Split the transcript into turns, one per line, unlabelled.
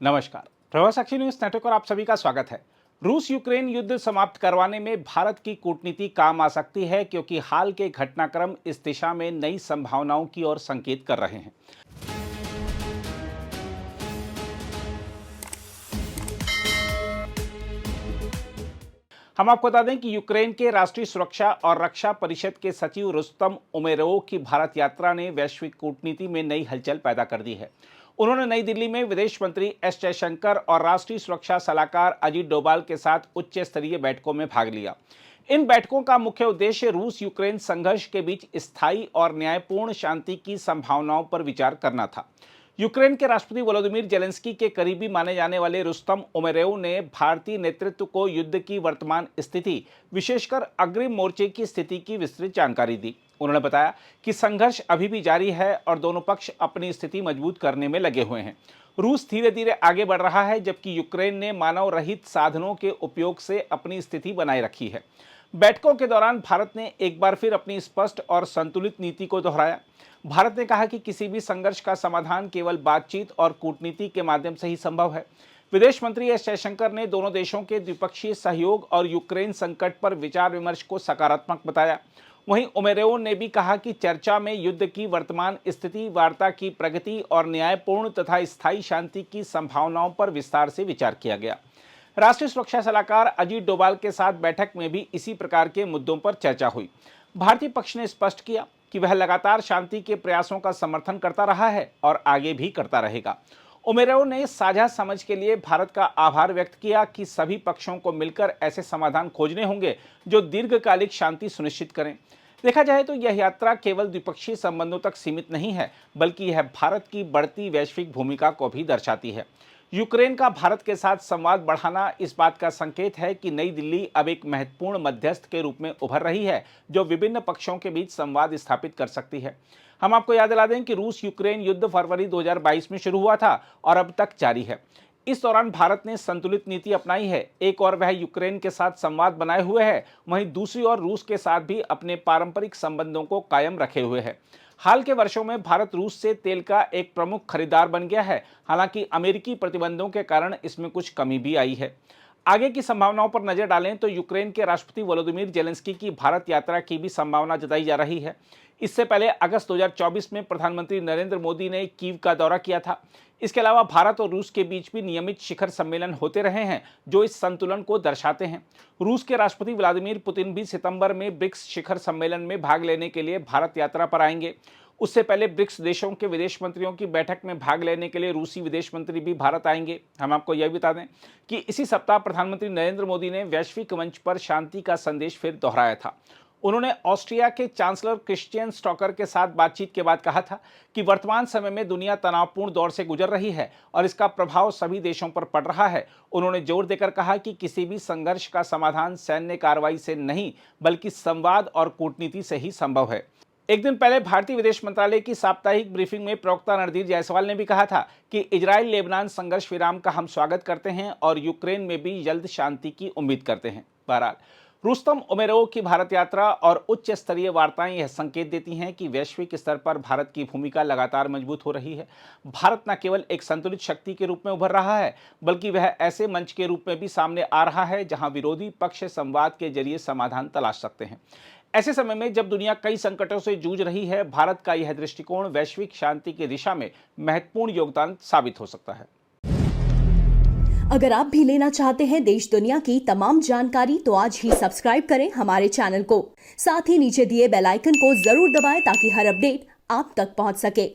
नमस्कार, प्रभा साक्षी news network और आप सभी का स्वागत है। रूस यूक्रेन युद्ध समाप्त करवाने में भारत की कूटनीति काम आ सकती है, क्योंकि हाल के घटनाक्रम इस दिशा में नई संभावनाओं की ओर संकेत कर रहे हैं। हम आपको बता दें कि यूक्रेन के राष्ट्रीय सुरक्षा और रक्षा परिषद के सचिव रुस्तम उमेरोव की भारत यात्रा ने वैश्विक कूटनीति में नई हलचल पैदा कर दी है। उन्होंने नई दिल्ली में विदेश मंत्री एस जयशंकर और राष्ट्रीय सुरक्षा सलाहकार अजीत डोभाल के साथ उच्च स्तरीय बैठकों में भाग लिया। इन बैठकों का मुख्य उद्देश्य रूस यूक्रेन संघर्ष के बीच स्थायी और न्यायपूर्ण शांति की संभावनाओं पर विचार करना था। यूक्रेन के राष्ट्रपति वोलोदिमीर जेलेंस्की के करीबी माने जाने वाले रुस्तम उमेरोव ने भारतीय नेतृत्व को युद्ध की वर्तमान स्थिति, विशेषकर अग्रिम मोर्चे की स्थिति की विस्तृत जानकारी दी। उन्होंने बताया कि संघर्ष अभी भी जारी है और दोनों पक्ष अपनी स्थिति मजबूत करने में लगे हुए हैं। रूस धीरे धीरे आगे बढ़ रहा है, जबकि यूक्रेन ने मानव रहित साधनों के उपयोग से अपनी स्थिति बनाए रखी है। बैठकों के दौरान भारत ने एक बार फिर अपनी स्पष्ट और संतुलित नीति को दोहराया। भारत ने कहा कि किसी भी संघर्ष का समाधान केवल बातचीत और कूटनीति के माध्यम से ही संभव है। विदेश मंत्री एस जयशंकर ने दोनों देशों के द्विपक्षीय सहयोग और यूक्रेन संकट पर विचार विमर्श को सकारात्मक बताया। वहीं उमेरोव ने भी कहा कि चर्चा में युद्ध की वर्तमान स्थिति, वार्ता की प्रगति और न्यायपूर्ण तथा स्थायी शांति की संभावनाओं पर विस्तार से विचार किया गया। राष्ट्रीय सुरक्षा सलाहकार अजीत डोभाल के साथ बैठक में भी इसी प्रकार के मुद्दों पर चर्चा हुई। भारतीय पक्ष ने स्पष्ट किया कि वह लगातार शांति के प्रयासों का समर्थन करता रहा है और आगे भी करता रहेगा। उमेरोव ने साझा समझ के लिए भारत का आभार व्यक्त किया कि सभी पक्षों को मिलकर ऐसे समाधान खोजने होंगे जो दीर्घकालिक शांति सुनिश्चित करें। देखा जाए तो यह यात्रा केवल द्विपक्षीय संबंधों तक सीमित नहीं है, बल्कि यह भारत की बढ़ती वैश्विक भूमिका को भी दर्शाती है। यूक्रेन का भारत के साथ संवाद बढ़ाना इस बात का संकेत है कि नई दिल्ली अब एक महत्वपूर्ण मध्यस्थ के रूप में उभर रही है, जो विभिन्न पक्षों के बीच संवाद स्थापित कर सकती है। हम आपको याद दिला दें कि रूस यूक्रेन युद्ध फरवरी 2022 में शुरू हुआ था और अब तक जारी है। इस दौरान भारत ने संतुलित नीति अपनाई है। एक और वह यूक्रेन के साथ संवाद बनाए हुए है, वहीं दूसरी ओर रूस के साथ भी अपने पारंपरिक संबंधों को कायम रखे हुए है। हाल के वर्षों में भारत रूस से तेल का एक प्रमुख खरीदार बन गया है। हालांकि अमेरिकी प्रतिबंधों के कारण इसमें कुछ कमी भी आई है। आगे की संभावनाओं पर नजर डालें तो यूक्रेन के राष्ट्रपति वोलोदिमीर जेलेंस्की की भारत यात्रा की भी संभावना जताई जा रही है। इससे पहले अगस्त 2024 में प्रधानमंत्री नरेंद्र मोदी ने कीव का दौरा किया था। इसके अलावा भारत और रूस के बीच भी नियमित शिखर सम्मेलन होते रहे हैं, जो इस संतुलन को दर्शाते हैं। रूस के राष्ट्रपति व्लादिमीर पुतिन भी सितंबर में ब्रिक्स शिखर सम्मेलन में भाग लेने के लिए भारत यात्रा पर आएंगे। उससे पहले ब्रिक्स देशों के विदेश मंत्रियों की बैठक में भाग लेने के लिए रूसी विदेश मंत्री भी भारत आएंगे। हम आपको यह बता दें कि इसी सप्ताह प्रधानमंत्री नरेंद्र मोदी ने वैश्विक मंच पर शांति का संदेश फिर दोहराया था। उन्होंने ऑस्ट्रिया के चांसलर क्रिस्टियन स्टॉकर के साथ बातचीत के बाद कहा था कि वर्तमान समय में दुनिया तनावपूर्ण दौर से गुजर रही है और इसका प्रभाव सभी देशों पर पड़ रहा है। उन्होंने जोर देकर कहा कि किसी भी संघर्ष का समाधान सैन्य कार्रवाई से नहीं, बल्कि संवाद और कूटनीति से ही संभव है। एक दिन पहले भारतीय विदेश मंत्रालय की साप्ताहिक ब्रीफिंग में प्रवक्ता रणधीर जायसवाल ने भी कहा था कि इजराइल लेबनान संघर्ष विराम का हम स्वागत करते हैं और यूक्रेन में भी जल्द शांति की उम्मीद करते हैं। बहरहाल, रुस्तम उमेरोव की भारत यात्रा और उच्च स्तरीय वार्ताएं यह संकेत देती हैं कि वैश्विक स्तर पर भारत की भूमिका लगातार मजबूत हो रही है। भारत न केवल एक संतुलित शक्ति के रूप में उभर रहा है, बल्कि वह ऐसे मंच के रूप में भी सामने आ रहा है जहां विरोधी पक्ष संवाद के जरिए समाधान तलाश सकते हैं। ऐसे समय में जब दुनिया कई संकटों से जूझ रही है, भारत का यह दृष्टिकोण वैश्विक शांति की दिशा में महत्वपूर्ण योगदान साबित हो सकता है।
अगर आप भी लेना चाहते हैं देश दुनिया की तमाम जानकारी, तो आज ही सब्सक्राइब करें हमारे चैनल को। साथ ही नीचे दिए बेल आइकन को जरूर दबाएं ताकि हर अपडेट आप तक पहुंच सके।